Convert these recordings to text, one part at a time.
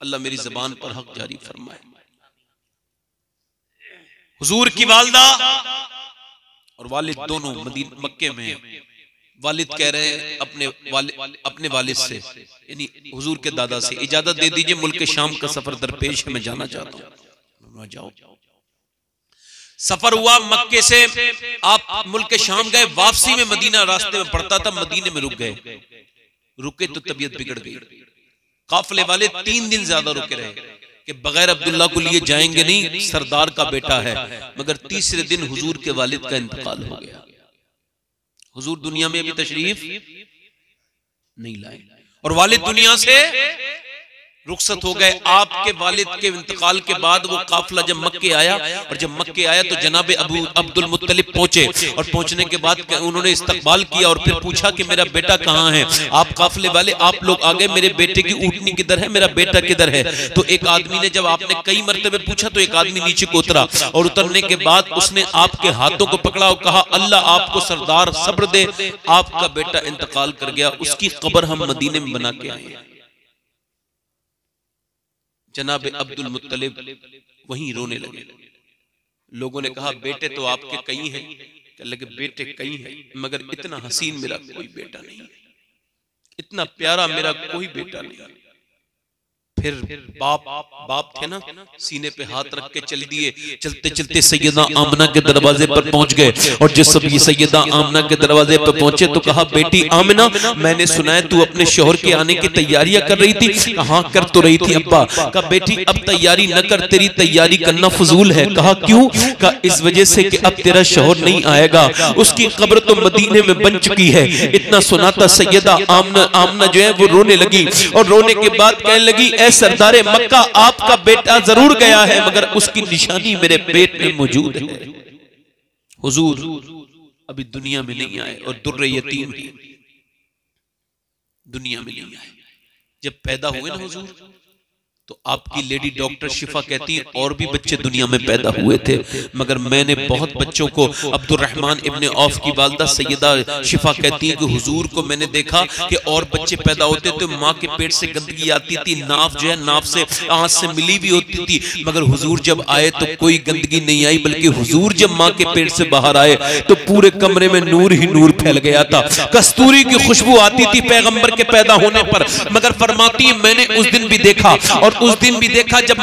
अल्लाह मेरी ज़बान पर हक जारी फरमाए। हुजूर की वालिदा और वालिद दोनों मक्के में। वालिद कह रहे हैं अपने वालिद से, यानी हुजूर के दादा से, इजाजत दे दीजिए मुल्क शाम का सफर दरपेश है, मैं जाना चाहता हूँ। जाओ। सफर हुआ मक्के से, आप मुल्क शाम गए, वापसी में मदीना रास्ते में पड़ता था, मदीने में रुक गए। रुके तो तबीयत बिगड़ गई। काफिले वाले 3 दिन ज्यादा रुके रहे कि बगैर अब्दुल्ला को लिए जाएंगे नहीं, सरदार का बेटा है। मगर तीसरे दिन हुजूर के वालिद का इंतकाल हो गया। हुजूर दुनिया में अभी तशरीफ नहीं लाए और वालिद दुनिया से रुखसत हो गए। आपके वालिद के इंतकाल के बाद वो काफिला जब मक्के आया, और जब मक्के आया तो जनाब अब्दुल मुत्तलिब पहुंचे, और पहुंचने के बाद उन्होंने इस्तकबाल किया और फिर पूछा कि मेरा बेटा कहाँ है। आप काफिले वाले, आप लोग आ गए, मेरे बेटे की ऊँटनी किधर है, मेरा बेटा किधर है। तो एक आदमी ने, जब आपने कई मरतबे पूछा तो एक आदमी नीचे को उतरा, और उतरने के बाद उसने आपके हाथों को पकड़ा और कहा अल्लाह आपको सरदार सब्र दे, आपका बेटा इंतकाल कर गया, उसकी कब्र हम मदीने में बना के आए। जनाब अब्दुल मुत्तलिब वहीं रोने लगे। लोगों ने कहा बेटे तो आपके कई हैं, कहने लगे बेटे कई हैं मगर इतना हसीन मेरा कोई बेटा नहीं है, इतना प्यारा मेरा कोई बेटा नहीं। फिर बाप थे ना, सीने पे हाथ रख के चल दिए। चलते चलते सैयदा आमना के दरवाजे पर पहुंच गए, और जिस सब ये सैयदा आमना के दरवाजे पर पहुंचे तो कहा बेटी आमना, मैंने सुना है तू अपने शोहर के आने की तैयारियां कर रही थी। कहा कर तो रही थी अब्बा। कहा बेटी अब तैयारी न कर, तेरी तैयारी करना फजूल है। कहा क्यों? कहा इस वजह से कि अब तेरा शोहर नहीं आएगा, उसकी कब्र तो मदीने में बन चुकी है। इतना सुना था सैयदा आमना जो है वो रोने लगी, और रोने के बाद कहने लगी सरदारे मक्का आपका बेटा जरूर गया है मगर उसकी निशानी मेरे पेट में मौजूद है। हुजूर अभी दुनिया में नहीं आए और दुर्रे यतीम ही दुनिया में नहीं आए। जब पैदा हुए ना हुजूर, तो आपकी लेडी डॉक्टर शिफा कहती है और भी बच्चे दुनिया में पैदा हुए थे, मगर मैंने बहुत बच्चों को, अब्दुर्रहमान इब्ने औफ की वालिदा सैयदा शिफा कहती है कि हुजूर को मैंने देखा कि और बच्चे पैदा होते तो माँ के पेट से गंदगी आती थी, नाफ जो है नाफ से आंख से मिली भी होती थी, मगर हुजूर जब आए तो कोई गंदगी नहीं आई, बल्कि हुजूर जब माँ के पेट से बाहर आए तो पूरे कमरे में नूर ही नूर फैल गया था। कस्तूरी की खुशबू आती थी पैगंबर के पैदा होने पर। मगर फरमाती है मैंने उस दिन भी देखा, और उस दिन भी देखा जब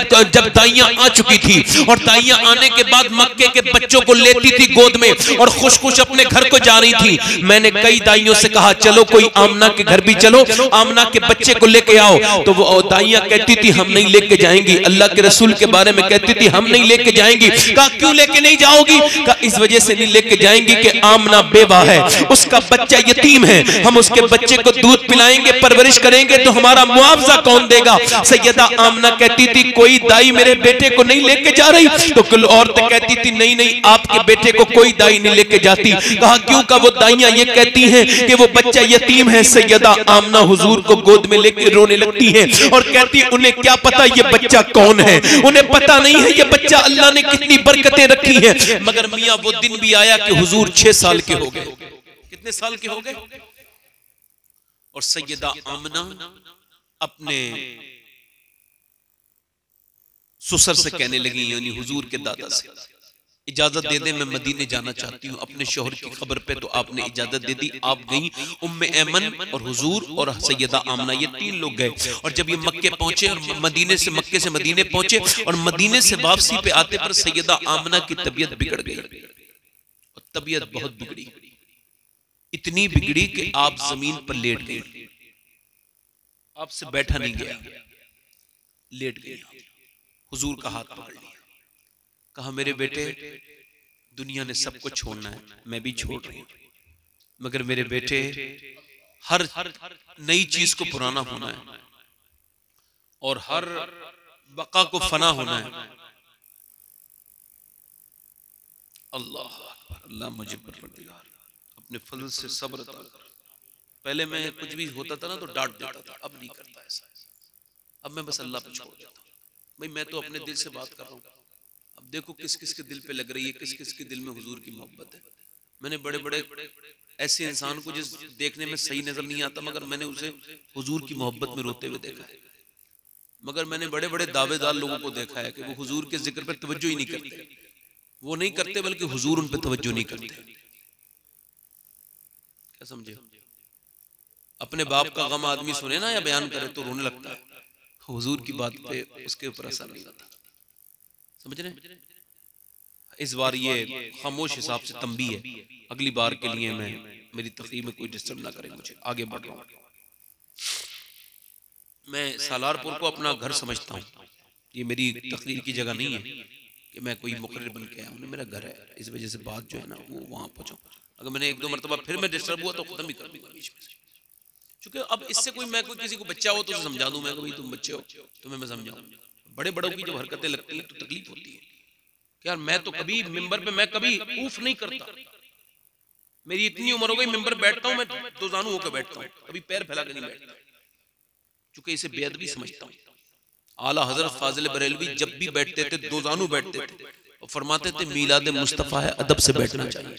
दाइयां आ चुकी थी, और दाइयां आने के बाद मक्के के बच्चों को लेती थी गोद में और खुश खुश अपने घर को जा रही थी। मैंने कई दाइयों से कहा चलो कोई आमना के घर भी चलो, आमना के बच्चे को लेके आओ, तो वो दाइयां कहती थी हम नहीं लेके जाएंगी। अल्लाह के रसूल के बारे में कहती थी हम नहीं लेके जाएंगी। कहा क्यों लेके नहीं जाओगी? कहा इस वजह से नहीं लेके जाएंगी कि आमना बेवा है, उसका बच्चा यतीम है, हम उसके बच्चे को दूध पिलाएंगे परवरिश करेंगे तो हमारा मुआवजा कौन देगा। सैयदा आमना कहती थी कोई दाई मेरे बेटे को नहीं लेके जा रही, तो कुल औरतें कहती थी नहीं नहीं आपके बेटे को कोई दाई नहीं लेके जाती। कहा क्यों? का वो दाइयां ये कहती हैं कि वो बच्चा यतीम है। सैयदा आमना हुजूर को गोद में लेके रोने लगती हैं और कहती उन्हें क्या पता ये बच्चा कौन है, उन्हें पता नहीं है ये बच्चा अल्लाह ने कितनी बरकतें रखी हैं। मगर मियां वो दिन भी आया कि हुजूर 6 साल के हो गए। कितने साल के हो गए? और सैयदा आमना अपने सुसर से कहने लगी, यानी हुजूर के दादा से, इजाजत दे दे मैं मदीने जाना चाहती हूँ अपने शोहर की खबर पे। तो आपने इजाजत दे दी। आप गई, उम्मे ऐमन और हुजूर और सैयदा आमना ये 3 लोग गए। और जब ये मक्के पहुंचे और मक्के से मदीने पहुंचे और मदीने से वापसी पे आते पर सैयदा आमना की तबीयत बिगड़ गई, और तबीयत बहुत बिगड़ी, इतनी बिगड़ी कि आप जमीन पर लेट गए, आपसे बैठा नहीं गया, लेट गए। हुजूर का हाथ पकड़ लिया, कहा मेरे बेटे दुनिया ने सब कुछ छोड़ना है, मैं भी छोड़ रही हूं, मगर मेरे बेटे हर नई चीज को पुराना होना है और हर बका को फना होना है। अल्लाह अल्लाह मुझे परवरदिगार अपने फजल से सब्र अता कर। पहले मैं कुछ भी होता था ना तो डांट देता था, अब नहीं करता ऐसा। अब मैं बस अल्लाह पे छोड़ देता हूँ। भाई मैं तो अपने दिल से बात कर रहा हूँ, अब देखो किस किस के दिल पे लग रही है, किस किस के दिल में हुजूर की मोहब्बत है। मैंने बड़े बड़े ऐसे इंसान को जिस देखने में सही नजर नहीं आता, मगर मैंने उसे हुजूर की मोहब्बत में रोते हुए देखा है। मगर मैंने बड़े बड़े दावेदार लोगों को देखा है कि वो हुजूर के जिक्र पर तवज्जो ही नहीं करते। वो नहीं करते बल्कि हुजूर उन पर तवज्जो नहीं करते। क्या समझे? अपने बाप का गम आदमी सुने ना या बयान करे तो रोने लगता है, हुजूर की बात पे उसके ऊपर असर नहीं होता। समझ रहे? इस बार ये खामोश हिसाब से तंबी है, अगली बार के लिए मैं मेरी तकरीर में कोई डिस्टर्ब ना करे, मुझे आगे बढ़ रहा हूँ। मैं सालारपुर को अपना घर समझता हूँ, ये मेरी तकरीर की जगह नहीं है कि मैं कोई मुकर्रिर बन के आया हूँ, मेरा घर है। इस वजह से बात जो है ना वो वहाँ पहुँचाऊँ। अगर मैंने एक दो मरतबा फिर मैं डिस्टर्ब हुआ तो खत्म ही कर दूंगा बीच में से, क्योंकि अब इससे कोई, मैं कोई किसी को बच्चा हो तो समझा दूं मैं, भाई तुम बच्चे हो तुम्हें मैं समझाऊं। बड़े बड़ों की जब हरकतें लगती हैं तो तकलीफ होती है कि यार मैं तो कभी मिंबर पे मैं कभी ऊफ नहीं करता, मेरी इतनी उम्र हो गई मिंबर बैठता हूं मैं दो जानू होकर बैठता हूं, कभी पैर फैला के नहीं बैठता, क्योंकि इसे बेअदबी समझता हूं। आला हजरत फाजिल बरेलवी जब भी बैठते थे दो जानू बैठते थे और फरमाते थे मीलाद मुस्तफा है, अदब से बैठना चाहिए।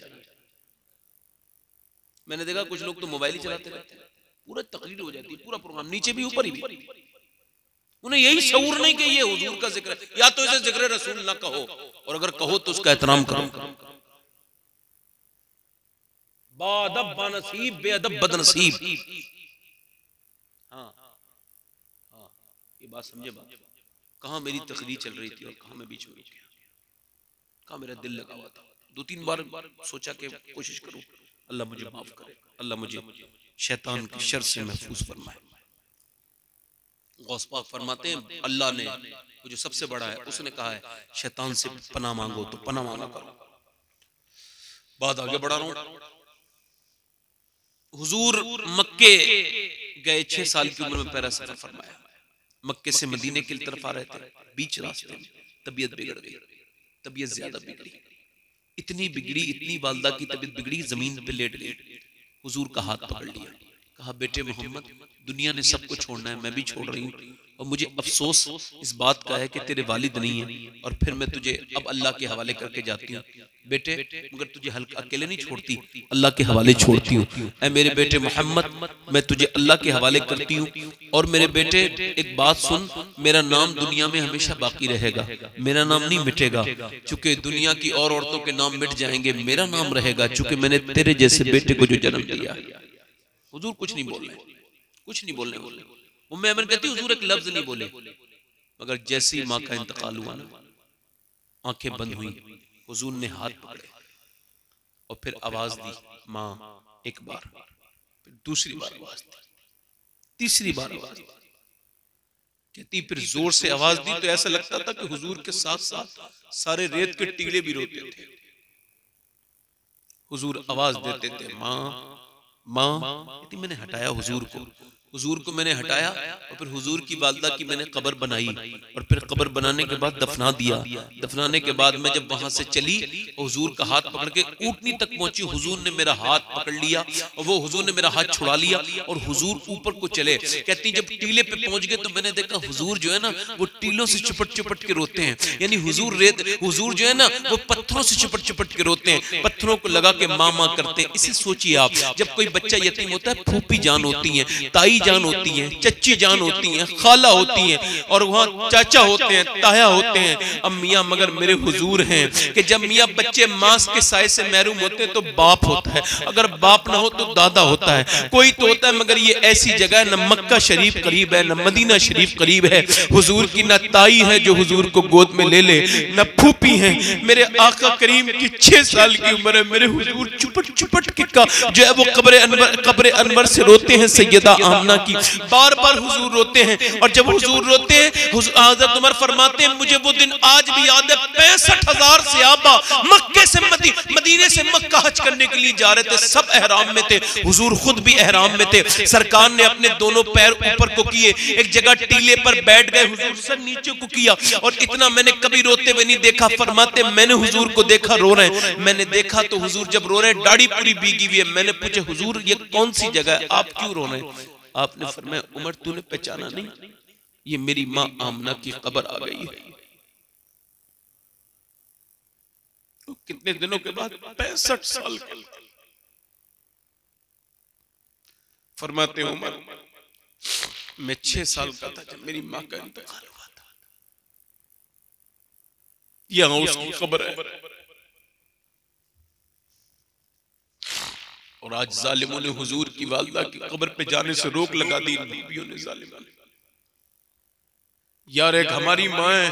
मैंने देखा कुछ लोग तो मोबाइल ही चलाते रहते हैं, पूरा तकरीर हो जाती है, पूरा प्रोग्राम नीचे भी ऊपर भी, उन्हें यही शऊर नहीं कि ये हुजूर का जिक्र है, या तो इसे जिक्र रसूल ना कहो, और अगर कहो तो उसका एहतराम करो। बादब बानसीब बेअदब बदनसीब। हाँ हाँ, ये बात समझे बात। कहाँ मेरी तकरीर चल रही थी और कहाँ मैं बीच में रुक गया, कहाँ मेरा दिल लगा हुआ था। दो तीन बार सोचा कि कोशिश करूं, अल्लाह मुझे माफ करे, अल्लाह मुझे शैतान के शर से महफूज फरमाए। गौस पाक फरमाते हैं अल्लाह ने वो जो सबसे बड़ा है उसने कहा है शैतान से पनाह मांगो तो पनाह मांगा करो। बात आगे बढ़ा रहा हूं। हुजूर मक्के गए 6 साल की उम्र में पहला सफर फरमाया, मक्के से मदीने की तरफ आ रहे थे, बीच रास्ते में तबीयत बिगड़ गई, तबीयत ज्यादा बिगड़ी, इतनी बिगड़ी, इतनी वालदा की तबीयत बिगड़ी, जमीन पे लेट गई। हुजूर का हाथ पकड़ लिया, कहा बेटे मोहम्मद दुनिया ने सबको छोड़ना है, मैं भी छोड़ रही हूँ, और मुझे अफसोस इस बात का है कि तेरे वालिद नहीं है, और फिर मैं तुझे अब अल्लाह के हवाले करके जाती हूँ बेटे, मगर तुझे हल्का अकेले नहीं छोड़ती, अल्लाह के हवाले छोड़ती हूँ। ऐ मेरे बेटे मोहम्मद मैं तुझे अल्लाह के हवाले करती हूँ, और मेरे बेटे एक बात सुन, मेरा नाम दुनिया में हमेशा बाकी रहेगा, मेरा नाम नहीं मिटेगा, चूंकि दुनिया की और औरतों के नाम मिट जाएंगे, मेरा नाम रहेगा, चूंकि मैंने तेरे जैसे बेटे को जो जन्म दिया। हुजूर कुछ नहीं बोल रहे, कुछ नहीं बोलने वाले। उम्मे ऐमन कहती हुजूर एक लफ्ज नहीं बोले, मगर जैसे ही माँ का इंतकाल हुआ ना, आंखें बंद हुई, हुजूर ने हाथ पकड़े और फिर आवाज दी माँ, एक बार, फिर दूसरी बार आवाज दी, तीसरी बार आवाज दी, कहती फिर जोर से आवाज दी तो ऐसा लगता था कि हुजूर के साथ साथ सारे रेत के टीले भी रोते थे। हुजूर आवाज देते थे माँ माँ, मैंने हटाया हुजूर को, हुजूर को मैंने हटाया, और फिर हुजूर की वालदा की मैंने कब्र बनाई, और फिर कब्र बनाने के बाद दफना दिया। दफनाने के बाद मैं जब वहां से चली, हुजूर का हाथ पकड़ के ऊंटनी तक पहुंची, हुजूर ने मेरा हाथ पकड़ लिया और वो हुजूर ने मेरा हाथ छुड़ा लिया और हुजूर ऊपर को चले। कहती जब टीले पे पहुंच गए तो मैंने देखा हुजूर जो है ना वो टीलों से चिपट चिपट के रोते हैं, यानी हुजूर जो है ना वो पत्थरों से चिपट चिपट के रोते हैं, पत्थरों को लगा के माँ माँ करते हैं। इसे सोचिए आप, जब कोई बच्चा यतीम होता है, फूफी जान होती है, ताई जान होती है, चच्ची जान होती है, खाला होती है, और वहाँ चाचा होते हैं, ताया होते हैं, अब मियाँ मगर मेरे हुजूर हैं कि जब मियाँ बच्चे मांस के साय से महरूम होते हैं तो बाप होता है, अगर बाप ना हो तो दादा होता है, कोई तो होता है, मगर ये ऐसी जगह है, न मक्का शरीफ करीब है, न मदीना शरीफ करीब है, हुजूर की न ताई है जो हुजूर को गोद में ले ले, न फूफी है। मेरे आका करीम की 6 साल की उम्र है, मेरे हुजूर चुपट चुपट के का जो है वो कब्र अनवर से रोते हैं, सैयदा आमना की बार बार हुजूर रोते हैं, और जब हुजूर रोते हैं हज़रत उमर फरमाते हैं मुझे वो दिन आज भी याद है, 65,000 सहाबा मक्के से मदीने से मक्का हज करने के लिए जा रहे थे, सब एहराम में थे, हुजूर खुद भी एहराम में थे। सरकार ने अपने दोनों पैर ऊपर को किए, एक जगह टीले पर बैठ गए, हुजूर सर नीचे को किया, और इतना मैंने कभी रोते हुए नहीं देखा। फरमाते मैंने हुजूर को देखा रो रहे हैं, मैंने देखा तो हुजूर जब रो रहे हैं दाढ़ी पूरी भीगी हुई है, मैंने पूछा हुजूर ये कौन सी जगह है, आप क्यों रो रहे हैं? आपने फरमाया उमर तूने पहचाना नहीं, ये मेरी माँ आमना की कब्र आ गई है। तो कितने दिनों के बाद 65 साल के फरमाते उमर मैं 6 साल का था जब मेरी माँ का इंतकाल हुआ था। यहां उसकी खबर है और आज जालिमों ने हुजूर की वालदा की कब्र पे जाने से रोक लगा दी। बीवियों ने जालिमों ने। यार एक हमारी माँ है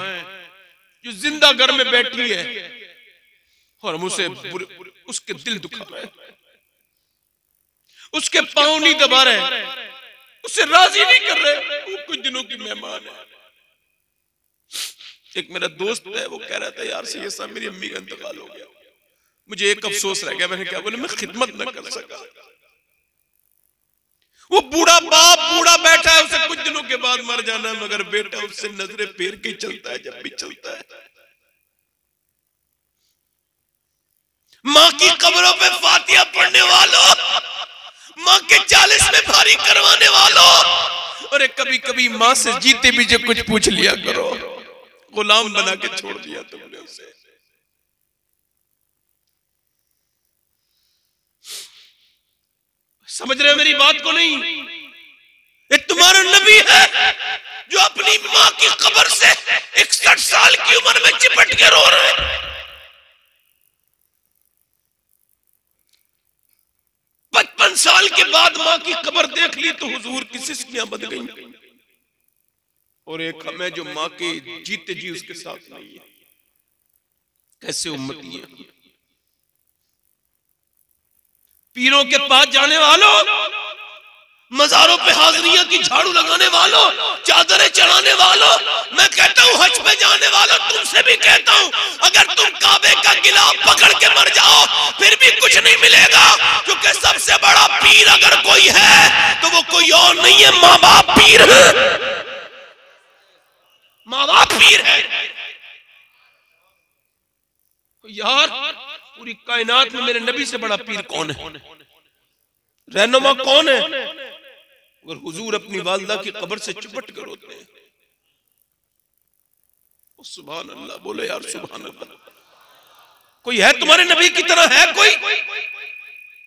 जो जिंदा घर में बैठी है और हम उसे उसके दिल दुखा रहे हैं, उसके पांव नहीं दबा रहे, उसे राजी नहीं कर रहे। वो कुछ दिनों की मेहमान है। एक मेरा दोस्त है, वो कह रहा था यार से ये सब मेरी अम्मी का इंतकाल हो गया, मुझे एक अफसोस रह गया। मैंने क्या बोले, मैं खिदमत न कर सका। वो बूढ़ा बाप बूढ़ा बैठा है, उसे कुछ दिनों के बाद मर जाना है, मगर बेटा उससे नजरें फेर के चलता है जब भी चलता है। माँ की कब्रों पे फातिहा पढ़ने वालों, माँ के 40 में भारी करवाने वालों, और कभी कभी माँ से जीते भी जो कुछ पूछ लिया करो, गुलाम बना के छोड़ दिया तुमने उसे। समझ रहे हो मेरी बात को? नहीं, ये तुम्हारा नबी है जो अपनी माँ की कब्र से 61 साल की उम्र में चिपट के रो रहे हैं। 55 साल के बाद माँ की कब्र देख ली तो हुजूर की सिस्कियां बन गई। और एक हमें जो माँ के जीते जी उसके साथ नहीं है। कैसे उम्मती है? पीरों के पास जाने वालों, मजारों पे हाजरियां की झाड़ू लगाने वालों, चादरें चढ़ाने वालों, मैं कहता हूं हज पे जाने वालों, तुमसे भी कहता हूं अगर तुम काबे का गिलाफ पकड़ के मर जाओ फिर भी कुछ नहीं मिलेगा, क्योंकि सबसे बड़ा पीर अगर कोई है तो वो कोई और नहीं है, माँ बाप पीर है। माँ बाप पीर है। यार पूरी कायनात में मेरे नबी से बड़ा पीर कौन है? रहनुमा कौन है? और हुजूर अपनी वालदा की कब्र से चिपट कर रोते हैं। सुभान अल्लाह, बोले यार सुभान अल्लाह। कोई है तुम्हारे नबी की तरह? है कोई?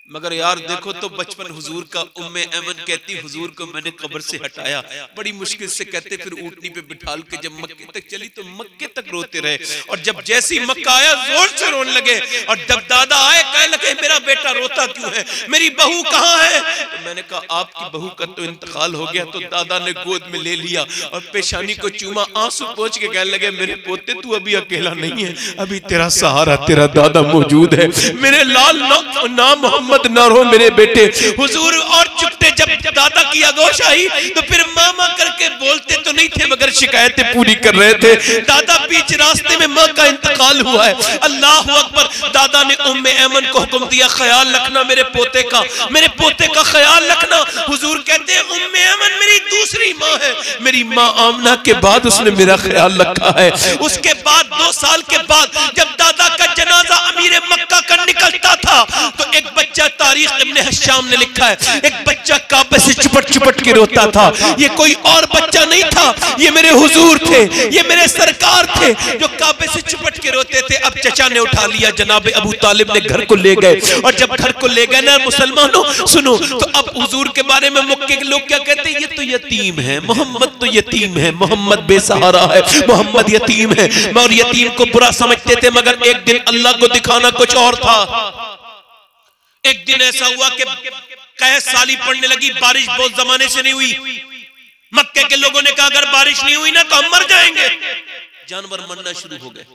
मगर यार देखो तो बचपन हुजूर का, उम्मे ऐमन कहती हुजूर को मैंने कब्र से हटाया, बड़ी मुश्किल से कहते, फिर ऊंटनी पे बिठाल के जब मक्के तक चली तो मक्के तक रोते रहे, और जब जैसी मक्का आया जोर से रोने लगे, और जब दादा आए कहने लगे मेरा बेटा रोता क्यों है, मेरी बहू कहाँ है? तो मैंने कहा आपकी बहू का तो इंतकाल हो गया। तो दादा ने गोद में ले लिया और पेशानी को चूमा, आंसू पोंछ के कहने लगे मेरे पोते तू अभी अकेला नहीं है, अभी तेरा सहारा तेरा दादा मौजूद है। मेरे लाल नाम मोहम्मद ना रो मेरे बेटे। हुजूर और चुपते जब दादा की आगोश आई तो फिर मामा करके बोलते तो नहीं थे मगर शिकायतें पूरी कर रहे थे। दादा बीच रास्ते में माँ का इंतकाल हुआ है। अल्लाह अकबर। दादा ने उम्मे ऐमन को हुक्म दिया ख्याल रखना मेरे पोते का, मेरे पोते का ख्याल रखना। हुजूर कहते हैं उम्मे ऐमन मेरी दूसरी माँ है, मेरी माँ आमना के बाद उसने मेरा ख्याल रखा है। उसके बाद 2 साल के बाद जब दादा का जनाजा अमीर मक्का का निकलता था तो एक बच्चा, तारीख इब्ने हशाम ने लिखा है, एक बच्चा काबे से चिपट के रोता था। ये कोई और बच्चा नहीं था, ये मेरे हुजूर थे, ये मेरे सरकार थे जो काबे से चिपट के रोते थे। अब चचा ने उठा लिया, जनाब अबू तालिब ने घर को ले गए, और जब घर को ले गए ना मुसलमानों सुनो, तो अब हुजूर के बारे में मक्के के लोग क्या कहते हैं, ये तो यतीम है, मोहम्मद तो यतीम है, मोहम्मद बेसहारा है, मोहम्मद यतीम है। और यतीम को बुरा समझते थे, मगर एक दिन अल्लाह को दिखाना कुछ और था। एक दिन ऐसा हुआ कि कैस साली पड़ने लगी, बारिश बहुत जमाने से नहीं हुई। मक्के के लोगों ने कहा अगर बारिश नहीं हुई ना तो हम मर जाएंगे। जानवर मरना शुरू हो गए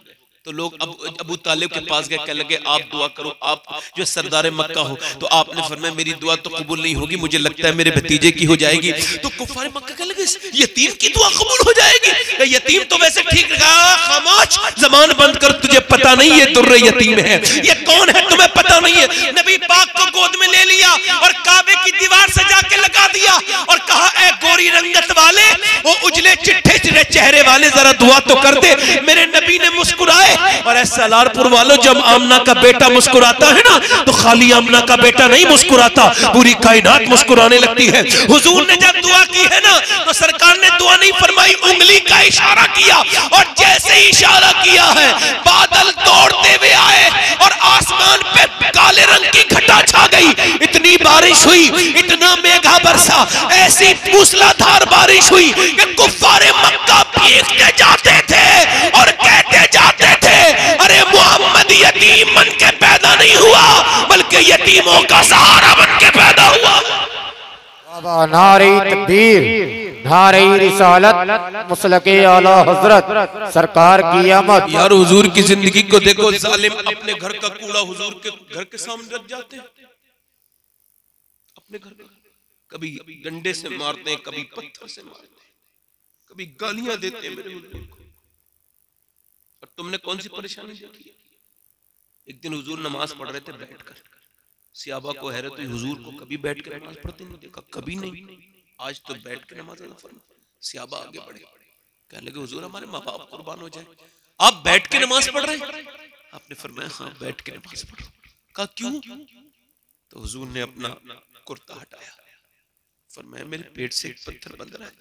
तो लोग अबू तालिब के पास गए, कहने लगे आप दुआ करो, आप जो सरदार मक्का हो। तो आपने फरमाया मेरी दुआ तो कबूल नहीं होगी, मुझे लगता है मेरे भतीजे की हो जाएगी। तो कुफार मक्का कहने लगे यतीम की दुआ कबूल हो जाएगी? यतीम तो वैसे ठीक रहा, खामोश, जबान बंद कर, तुझे पता नहीं ये दुर्रे यतीम है, ये कौन है तुम्हें पता नहीं है। नबी पाक को गोद में ले लिया और काबे की दीवार सजा के लगा दिया और कहा ऐ गोरी रंगत वाले, वो उजले चिट्ठे चेहरे वाले, जरा दुआ तो कर दे। मेरे नबी ने मुस्कुराए। और सलारपुर वालों, जब आमना का बेटा मुस्कुराता है ना तो खाली आमना का बेटा नहीं मुस्कुराता, पूरी कायनात मुस्कुराने लगती है। हुजूर ने जब दुआ की है ना, तो सरकार ने दुआ नहीं फरमाई, उंगली का इशारा किया, और जैसे ही इशारा किया है बादल दौड़ते हुए आए और आसमान पे काले रंग की घटा छा गई। इतनी बारिश हुई, इतना मेघा बरसा, ऐसी मूसलाधार बारिश हुई कि कुफ्फारे मक्का भीगते जाते थे और कहते जाते थे, अरे मोहम्मद यतीम बन के पैदा नहीं हुआ, बल्कि यतीमों का सहारा बन के पैदा हुआ। नारे तकबीर, नारे रिसालत, मुसलके आला हजरत सरकार की आमद। यार हुजूर की जिंदगी को देखो, जालिम अपने घर का कूड़ा हुजूर के घर के सामने रख जाते हैं, अपने घर का, कभी डंडे से मारते हैं, कभी पत्थर से मारते हैं, कभी गालियां देते हैं मेरे हुजूर को। और तुमने कौन सी परेशानी देखी? एक दिन हुजूर नमाज पढ़ रहे थे बैठकर, सियाबा को हैरत हुई, हुजूर को कभी बैठ कर नमाज पढ़ते नहीं देखा, कभी नहीं, आज तो बैठ के नमाज अदा फरमा। सियाबा आगे बढ़े, कहने लगे हुजूर हमारे माँ बाप कुर्बान हो जाए, आप बैठ के नमाज पढ़ रहे हैं? आपने फरमाया हाँ बैठ के नमाज पढ़ रहा हूं। कहा क्यों? तो हुजूर ने अपना कुर्ता हटाया, फरमाया मेरे पेट से एक पत्थर बंद रहा है,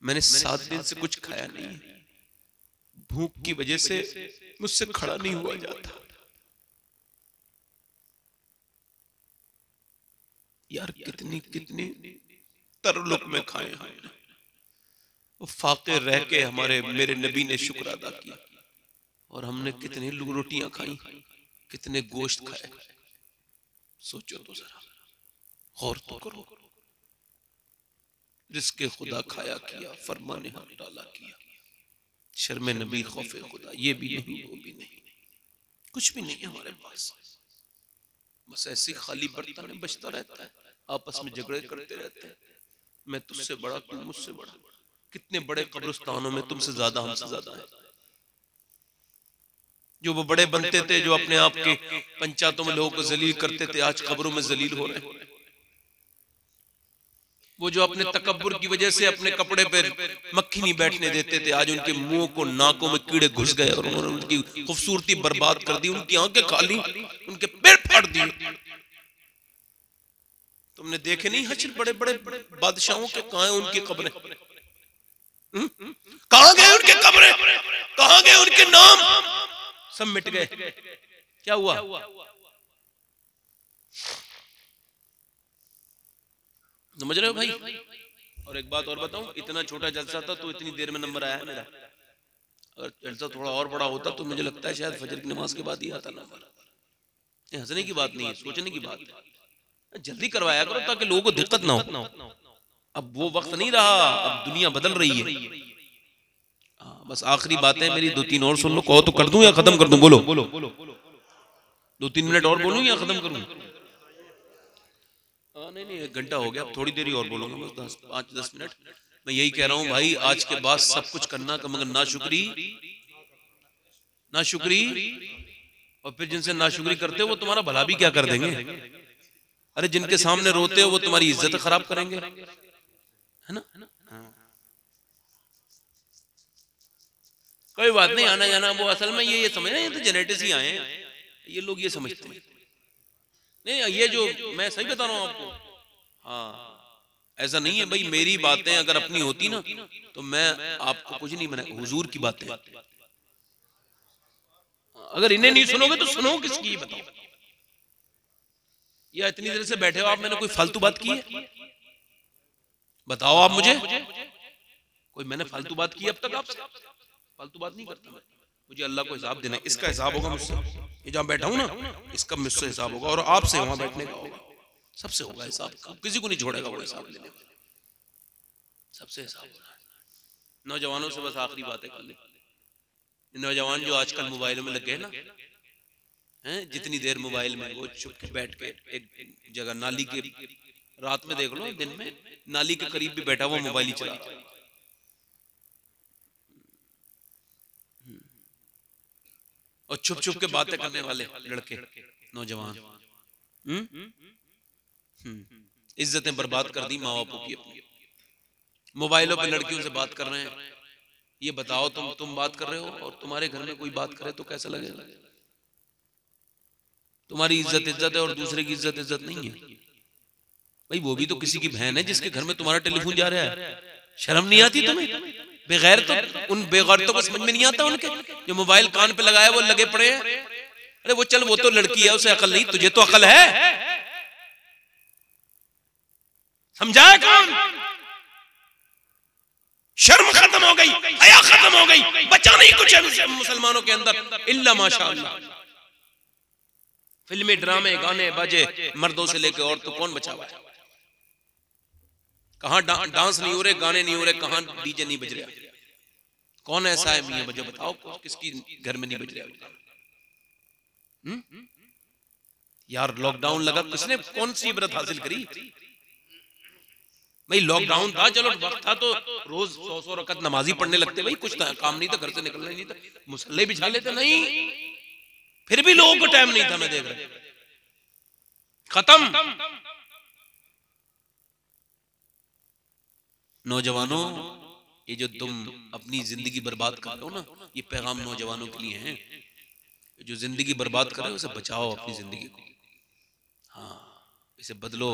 मैंने 7 दिन से कुछ खाया नहीं है, भूख की वजह से मुझसे खड़ा नहीं हुआ जाता। यार कितनी कितनी तरलुक में खाए हमने, वो फाके रह के हमारे मेरे नबी ने शुक्र अदा किया, और हमने कितनी रोटियां खाई, कितने गोश्त खाए। सोचो तो जरा, गौर तो करो। जिसके खुदा खाया किया, फरमाने हक डाला किया, शर्म नबी खौफे खुदा, ये भी नहीं वो भी नहीं, कुछ भी नहीं है हमारे पास, बस ऐसी खाली बर्तन बचता रहता है, आपस में झगड़े करते रहते हैं, मैं तुझसे बड़ा तुम मुझसे बड़ा। कितने बड़े कब्रिस्तानों में तुमसे ज्यादा हमसे ज्यादा है। जो वो बड़े बनते थे, जो अपने आप के पंचायतों में लोगों को जलील करते थे, आज कब्रों में जलील हो रहे हैं। वो जो अपने तकब्बुर की वजह से अपने कपड़े पे मक्खी नहीं बैठने देते थे, आज उनके मुंह को नाकों में कीड़े घुस गए और उन्होंने उनकी खूबसूरती बर्बाद कर दी, उनकी आंखें खा ली, उनके पेट फाड़ दिए। तुमने देखे नहीं हश्र बड़े बड़े बादशाहों के, कहां है उनकी कब्रें? कहां गए उनके कब्रें? कहां गए उनके नाम? सब मिट गए। क्या हुआ? समझ रहे हो भाई? और एक बात और बताऊं, इतना छोटा जलसा था तो इतनी देर में नंबर आया मेरा। अगर जलसा थोड़ा और बड़ा होता तो मुझे लगता है शायद फजर की नमाज के बाद ही आता नंबर। ये हंसने की बात नहीं है, सोचने की बात है। जल्दी करवाया करो ताकि लोगों को दिक्कत ना हो। अब वो वक्त नहीं रहा, अब दुनिया बदल रही है। बस आखिरी बातें मेरी 2-3 और सुन लो। कहो तो कर दूं या खत्म कर दूं? बोलो 2-3 मिनट और बोलूं या खत्म करूं? नहीं 1 घंटा हो गया, अब थोड़ी देर ही और बोलूंगा, बस 5-10 मिनट। मैं यही कह रहा हूं भाई, आज के बाद सब कुछ करना का, मगर नाशुक्री और फिर जिनसे नाशुक्री करते हो वो तुम्हारा भला भी क्या कर देंगे। अरे जिनके सामने रोते हो वो तुम्हारी इज्जत खराब करेंगे, है ना? कोई बात नहीं, आना जाना। वो असल में ये समझ रहे हैं, तो जेनेटिक्स ही आए हैं ये लोग, ये समझते हैं। नहीं ये जो मैं सही बता रहा हूं आपको, हाँ ऐसा नहीं है भाई। मेरी बातें अगर अपनी होती ना तो मैं आपको कुछ नहीं बना। हुजूर की बातें अगर इन्हें नहीं सुनोगे तो सुनो किसकी? बताओ, या इतनी देर से बैठे हो आप, मैंने कोई फालतू बात की है? बताओ आप मुझे, कोई मैंने फालतू बात की अब तक आपसे? फालतू बात नहीं करता मैं। मुझे अल्लाह को हिसाब देना है, इसका हिसाब होगा मुझसे। ये जहां बैठा हूं ना, इसका मुझसे हिसाब होगा, और आपसे वहां बैठने का होगा, सबसे होगा हिसाब। किसी को नहीं छोड़ेगा वो हिसाब लेने वाला, सबसे हिसाब होगा। नौजवानों से बस आखिरी बातें कर ले। नौजवान जो आजकल मोबाइल में लगे ना, हैं, जितनी देर मोबाइल में, वो चुप के बैठ के एक जगह नाली के, रात में देख लो, दिन में नाली के करीब भी बैठा हुआ मोबाइल ही चला, और छुप छुप के बातें करने वाले लड़के नौजवान, इज्जतें बर्बाद कर दी माँ बापों की अपनी। मोबाइलों पे लड़कियों से बात कर रहे हैं। ये बताओ, तुम बात कर रहे हो और तुम्हारे घर में कोई बात करे तो कैसा लगेगा? तुम्हारी इज्जत इज्जत है और दूसरे की इज्जत इज्जत नहीं है। भाई वो भी तो किसी की बहन है जिसके घर में तुम्हारा टेलीफोन जा रहा है, शर्म नहीं आती तुम्हें? बेगैर तो उन बेगैरतों को समझ में नहीं आता उनके, जो मोबाइल कान पे लगाया वो लगे पड़े हैं। अरे वो चल, वो तो लड़की है, उसे अकल नहीं, तुझे तो अकल है। समझाया कौन? शर्म खत्म हो गई, हया खत्म हो गई, बचा नहीं कुछ है मुसलमानों के अंदर इल्ला माशाअल्लाह। फिल्में, ड्रामे, गाने बाजे, मर्दों से लेकर औरतों, कौन बचा हुआ है? कहां डांस नहीं हो रहे, गाने नहीं हो रहे, कहां डीजे नहीं बज रहा? कौन ऐसा है मियां मुझे बताओ, किसकी घर में नहीं बज रहा? यार लॉकडाउन लगा, किसने कौन सी इबरत हासिल करी? भाई लॉकडाउन था, चलो वक्त था तो रोज 100 रकत नमाजी पढ़ने लगते, भाई कुछ काम नहीं था, घर से निकलना नहीं था, मुसल्ले बिछा लेते। नहीं, फिर भी लोगों को टाइम नहीं था। मैं देख रहा, खत्म। नौजवानों, ये जो तुम अपनी जिंदगी बर्बाद कर रहे हो ना, ये पैगाम नौजवानों के लिए है। जो जिंदगी बर्बाद कर रहे हो उसे बचाओ, अपनी जिंदगी को। हाँ, इसे बदलो,